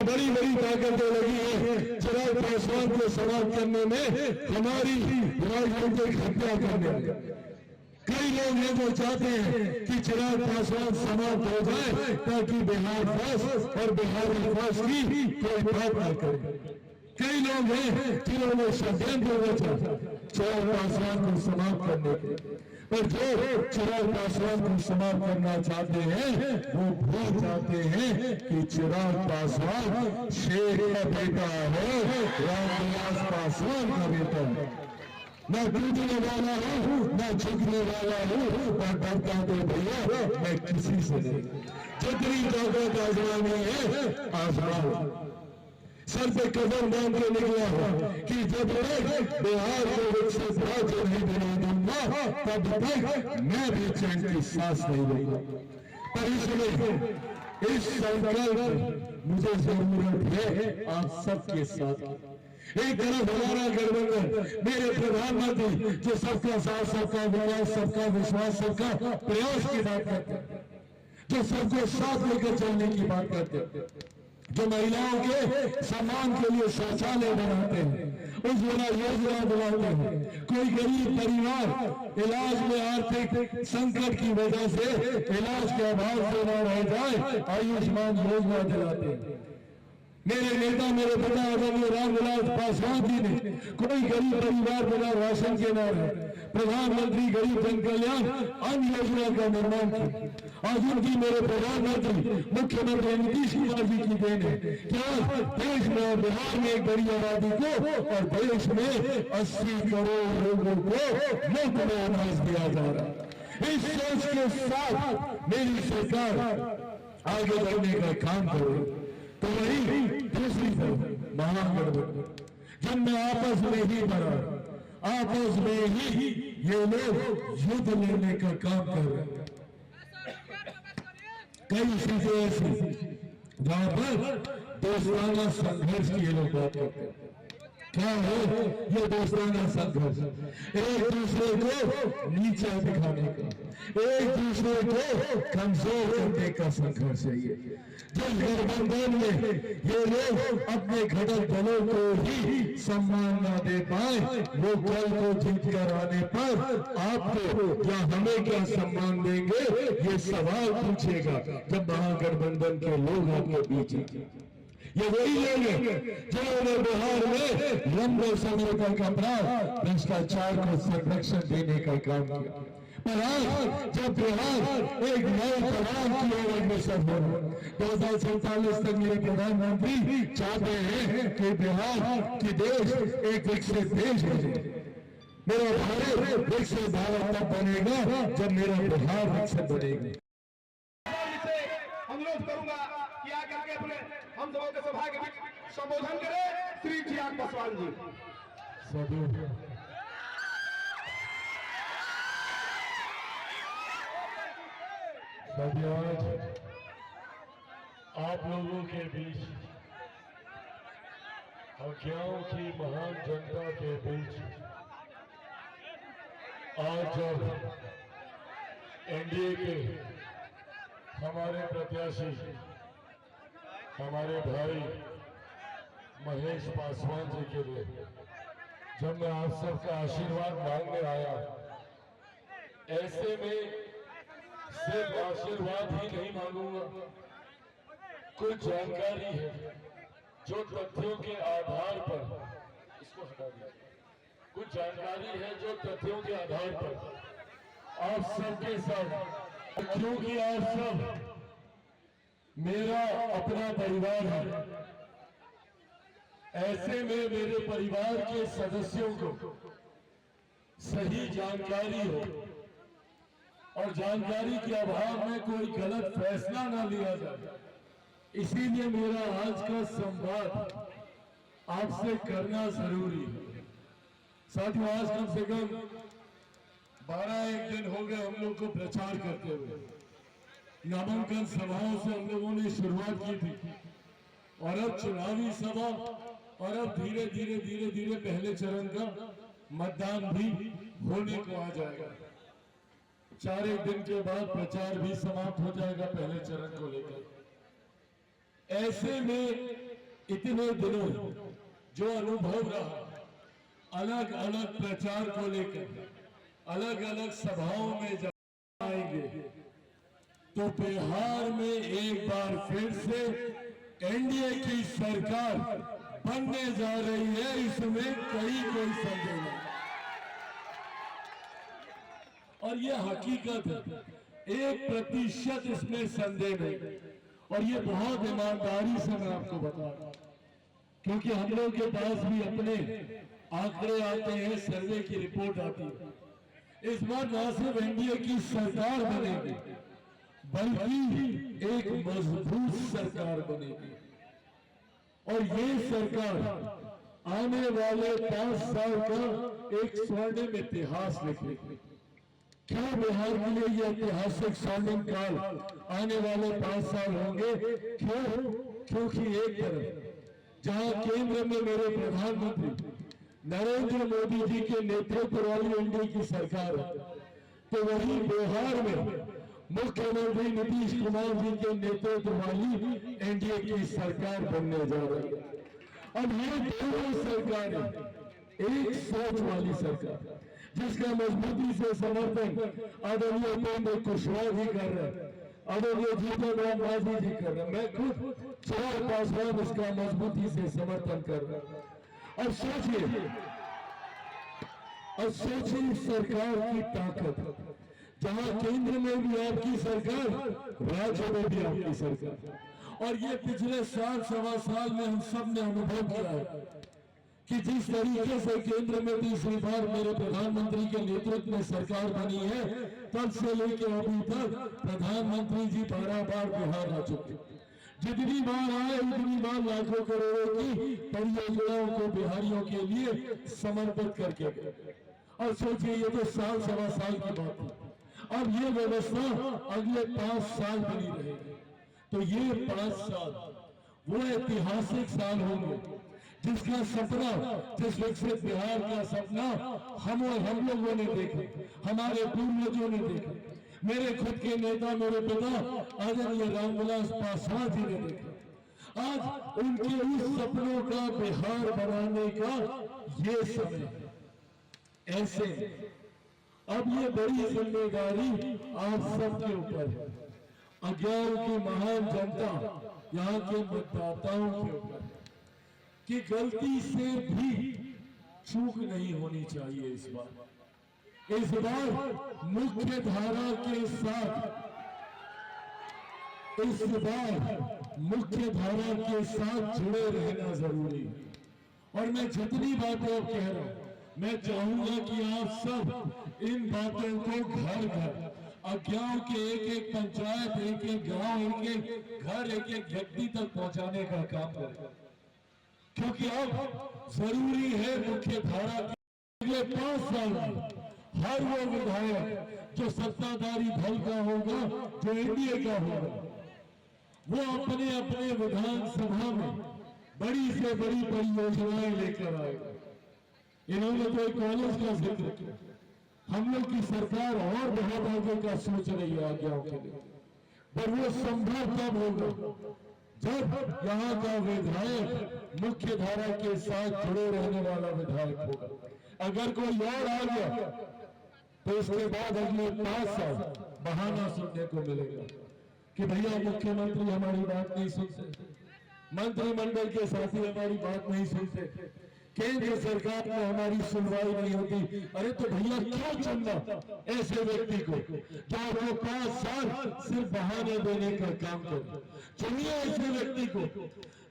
बड़ी बड़ी ताकतें लगी है चिराग पासवान को समाप्त करने में, हमारी राजनीतिक हत्या करने में। कई लोग ये जो चाहते हैं कि चिराग पासवान समाप्त हो जाए ताकि बिहार फर्स्ट और बिहारी फर्स्ट की कोई बात ना करे। कई लोग हैं जिन्होंने षड्यंत्र रचा चिराग पासवान को समाप्त करने के, पर जो चिराग पासवान को समाप्त करना चाहते हैं वो भूल जाते हैं कि चिराग पासवान शेर का बेटा है, रामविलास पासवान का बेटा है। मैं टूटने वाला हूँ, मैं झुकने वाला हूँ, और डरता तो भैया मैं किसी से नहीं। जितनी ताकत आजमानी है आजमाओ। सर पे कदम बांध के निकला हो कि जब तक बिहार को विकसित राज्य नहीं बना दूंगा तब तक मैं भी चैन की सांस नहीं लूंगा। पर इसलिए इस संकल्प मुझे जरूरत है आप सबके साथ। एक तरफ हमारा गठबंधन, मेरे प्रधानमंत्री जो सबका साथ, सबका विकास, सबका विश्वास, सबका प्रयास की बात करते हैं, जो सबको साथ लेकर चलने की बात करते हैं, जो महिलाओं के सम्मान के लिए शौचालय बनाते हैं, उज्ज्वला योजना दिलाते हैं, कोई गरीब परिवार इलाज में आर्थिक संकट की वजह से इलाज के अभाव से न रह जाए, आयुष्मान योजना दिलाते हैं। मेरे नेता, मेरे पिता आदरणीय रामविलास पासवान जी ने कोई गरीब परिवार बिना राशन के न रहे, प्रधानमंत्री गरीब जन कल्याण अन्न योजना का निर्माण किया। आज उनकी मेरे प्रधानमंत्री मुख्यमंत्री नीतीश कुमार जी की देन है क्या देश में, बिहार में एक बड़ी आबादी को और देश में 80 करोड़ लोगों को मुफ्त में अनाज दिया जा रहा है। इस सोच के साथ मेरी सरकार आगे बढ़ने का काम करेगी। तो वही दूसरी तरफ महागठबंधन, जब मैं आपस में ही बढ़ा, आपस में ही ये लोग युद्ध लेने का काम कर रहे हैं। कई चीजें ऐसी जहां पर दोस्ताना संघर्ष की ये लोग बात करते हैं। क्या है ये दोस्ताना संघर्ष? एक दूसरे को नीचा दिखाने का, एक दूसरे को कमजोर करने का संघर्ष है ये। जिस गठबंधन में ये लोग अपने घटक दलों को ही सम्मान न दे पाए, वो कल को जीत कर आने पर आपको या हमें क्या सम्मान देंगे, ये सवाल पूछेगा जब महागठबंधन के लोग आपके बीच हैं। ये वही लोग हैं जिन्होंने बिहार में लंबे समय तक अपना भ्रष्टाचार को संरक्षण देने का काम किया। पर आज जब बिहार एक नए पड़ाव की ओर अग्रसर हो रहा है, 2047 तक मेरे प्रधानमंत्री चाहते हैं कि बिहार की देश एक विकसित देश हो जाए। मेरा भारत विकसित भारत तब बनेगा जब मेरा बिहार विकसित बनेगा। अनुरोध करूंगा कि आकर के अपने हम सबों के सभा के बीच संबोधन करें श्री चिराग पासवान जी। आज आप लोगों के बीच, अज्ञाओं की महान जनता के बीच, आज जब एनडीए के हमारे प्रत्याशी, हमारे भाई महेश पासवान जी के लिए जब मैं आप सबका आशीर्वाद मांगने आया, ऐसे में सिर्फ आशीर्वाद ही नहीं मांगूंगा, कुछ जानकारी है जो तथ्यों के आधार पर, इसको हटा दीजिए, कुछ जानकारी है जो तथ्यों के आधार पर आप सबके साथ, क्योंकि आप सब मेरा अपना परिवार है, ऐसे में मेरे परिवार के सदस्यों को सही जानकारी हो और जानकारी के अभाव में कोई गलत फैसला ना लिया जाए, इसीलिए मेरा आज का संवाद आपसे करना जरूरी है। साथियों, आज कम से कम 12-1 दिन हो गए हम लोग को प्रचार करते हुए। नामांकन सभाओं से हम लोगों ने शुरुआत की थी और अब चुनावी सभा और अब धीरे धीरे पहले चरण का मतदान भी होने को आ जाएगा। 4-1 दिन के बाद प्रचार भी समाप्त हो जाएगा पहले चरण को लेकर। ऐसे में इतने दिनों जो अनुभव रहा, अलग अलग प्रचार को लेकर अलग अलग सभाओं में जब आएंगे तो बिहार में एक बार फिर से एनडीए की सरकार बनने जा रही है, इसमें कोई संदेह नहीं। और ये हकीकत है, 1% इसमें संदेह नहीं। और ये बहुत ईमानदारी से मैं आपको बता रहा हूं, क्योंकि हम लोग के पास भी अपने आंकड़े आते हैं, सर्वे की रिपोर्ट आती है। इस बार न सिर्फ एनडीए की सरकार बनेगी, बल्कि एक मजबूत सरकार बनेगी। और ये सरकार आने वाले 5 साल का एक स्वर्णिम इतिहास लिखेगी। क्यों बिहार के लिए ये ऐतिहासिक स्वर्णिम काल आने वाले 5 साल होंगे? क्यों? क्योंकि एक तरफ जहां केंद्र में मेरे प्रधानमंत्री नरेंद्र मोदी जी के नेतृत्व वाली एनडीए की सरकार है, तो वहीं बिहार में मुख्यमंत्री नीतीश कुमार जी के नेतृत्व वाली एनडीए की सरकार बनने जा रही है। अब ये दोनों सरकारें एक सोच वाली सरकार, जिसका मजबूती से समर्थन आदरणीय उपेंद्र कुशवाहा जी कर रहे हैं, आदरणीय जीतन राम मांझी जी कर रहे हैं, मैं खुद चिराग पासवान इसका मजबूती से समर्थन कर रहा हूं। और सोचिए सरकार की ताकत, जहां केंद्र में भी आपकी सरकार, राज्य में भी आपकी सरकार। और ये पिछले 7-7.25 में हम सब ने अनुभव किया है कि जिस तरीके से केंद्र में तीसरी बार मेरे प्रधानमंत्री के नेतृत्व में सरकार बनी है, तब से लेकर अभी तक प्रधानमंत्री जी 12 बार बिहार आ चुके। जितनी बार आए उतनी बार लाखों करोड़ों की परियोजनाओं को बिहारियों के लिए समर्पित करके गए। और सोचिए, ये तो 7-7.25 की बात है। अब ये व्यवस्था अगले 5 साल बनी रहेगी। तो ये 5 साल वो ऐतिहासिक साल होंगे जिसका सपना, जिस विकसित बिहार का सपना हम लोगों ने देखा, हमारे पूर्वजों ने देखा, मेरे खुद के नेता, मेरे पिता आदरणीय रामविलास पासवान जी ने देखा। आज उनके उस सपनों का बिहार बनाने का ये समय ऐसे, अब ये बड़ी जिम्मेदारी आप सबके ऊपर है, अज्ञान की महान जनता, यहाँ के मतदाताओं के ऊपर, कि गलती से भी चूक नहीं होनी चाहिए। इस बार मुख्य धारा के साथ, इस बार मुख्य धारा के साथ जुड़े रहना जरूरी है। और मैं जितनी बातें अब कह रहा हूं, मैं चाहूंगा कि आप सब इन बातों को घर घर, अज्ञान के एक पंचायत, एक गांव, एक घर, एक व्यक्ति तक पहुंचाने का काम करें। क्योंकि अब जरूरी है मुख्य धारा के अगले 5 साल में हर वो विधायक जो सत्ताधारी दल का होगा, जो एनडीए का होगा, वो अपने अपने विधानसभा में बड़ी से बड़ी परियोजनाएं लेकर आएगा। इन्होंने तो एक कॉलेज का जिक्र किया। हम लोग की सरकार और बहुत आगे का सोच रही है आज्ञाओं के लिए, पर वो संभव तब होगा जब यहाँ का विधायक मुख्य धारा के साथ जुड़े रहने वाला विधायक होगा। अगर कोई और आ गया तो इसके बाद अगले 5 साल बहाना सुनने को मिलेगा कि भैया मुख्यमंत्री हमारी बात नहीं सुनते, मंत्रिमंडल के साथी हमारी बात नहीं सुनते, केंद्र सरकार में हमारी सुनवाई नहीं होती। अरे तो भैया क्यों चुनना ऐसे व्यक्ति को जो आपको 5 साल सिर्फ बहाने देने का काम करे? चुनिए ऐसे व्यक्ति को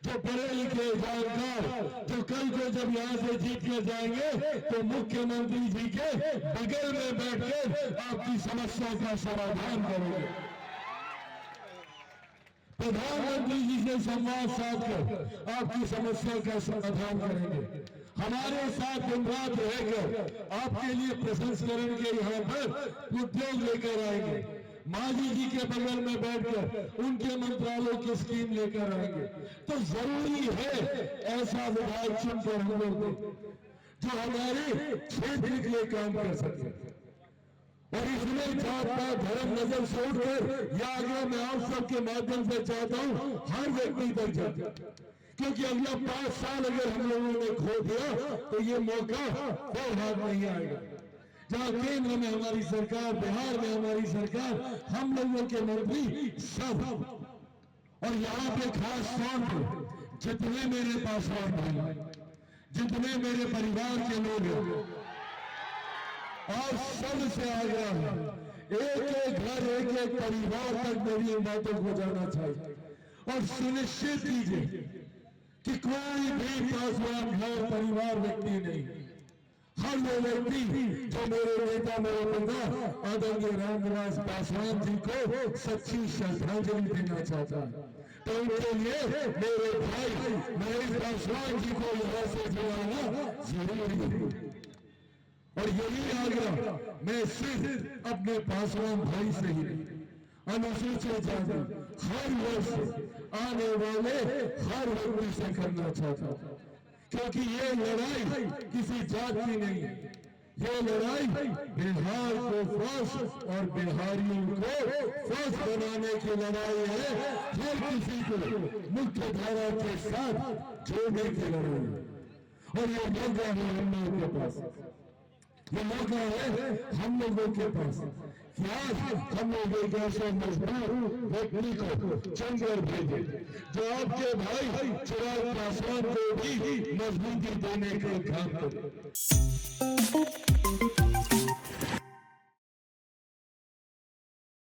जो पढ़े लिखे, जानकार, जो कल को जब यहाँ से जीत के जाएंगे तो मुख्यमंत्री जी के बगल में बैठकर आपकी समस्या का समाधान करेंगे, प्रधानमंत्री जी से संवाद साधकर आपकी समस्या का समाधान करेंगे, हमारे साथ दिन रात रहकर आपके लिए प्रसंस्करण के यहाँ पर उद्योग लेकर आएंगे, मांझी जी के बगल में बैठकर उनके मंत्रालयों की स्कीम लेकर आएंगे। तो जरूरी है ऐसा विधायक चुनकर हम लोग जो हमारे क्षेत्र के लिए काम कर सके। और इसमें जात पात धर्म नजर छोड़कर या आगे मैं आप सबके माध्यम से चाहता हूं हर व्यक्ति तक जाए क्योंकि अगला 5 साल अगर हम लोगों ने खो दिया तो ये मौका फिर हाथ नहीं आएगा। जहां केंद्र में हमारी सरकार, बिहार में हमारी सरकार, हम लोगों के मंत्री सब, और यहाँ पे खास तौर पर जितने मेरे पासवान भाई, जितने मेरे परिवार के लोग हैं, और सबसे आग्रह है, एक एक घर, एक एक परिवार तक मेरी इन बातों को जाना चाहिए और सुनिश्चित कीजिए कि कोई भी पासवान घर, परिवार, व्यक्ति नहीं, हर वो व्यक्ति जो मेरे नेता, मेरे पिता आदरणीय रामनिवास पासवान जी को सच्ची श्रद्धांजलि देना चाहता है, तो उनके लिए मेरे भाई महेश पासवान जी को यहाँ से जुड़ाना जरूरी है। और यही आग्रह मैं सिर्फ अपने पासवान भाई से ही नहीं, अनुसूचित जाति हर वर्ष आने वाले हर व्यक्ति से करना चाहता था, क्योंकि ये लड़ाई किसी जात की नहीं है, ये लड़ाई बिहार को फर्स्ट और बिहारियों को फर्स्ट बनाने की लड़ाई है, हर किसी को मुख्य धारा के साथ जोड़ने की लड़ाई है। और ये मौका है हम लोगों के पास, ये मौका है हम लोगों के पास कि आज हम लोग एक ऐसे मजबूत व्यक्ति को चुनकर भेजे जो आपके भाई चिराग पासवान को भी मजबूती देने का काम करे।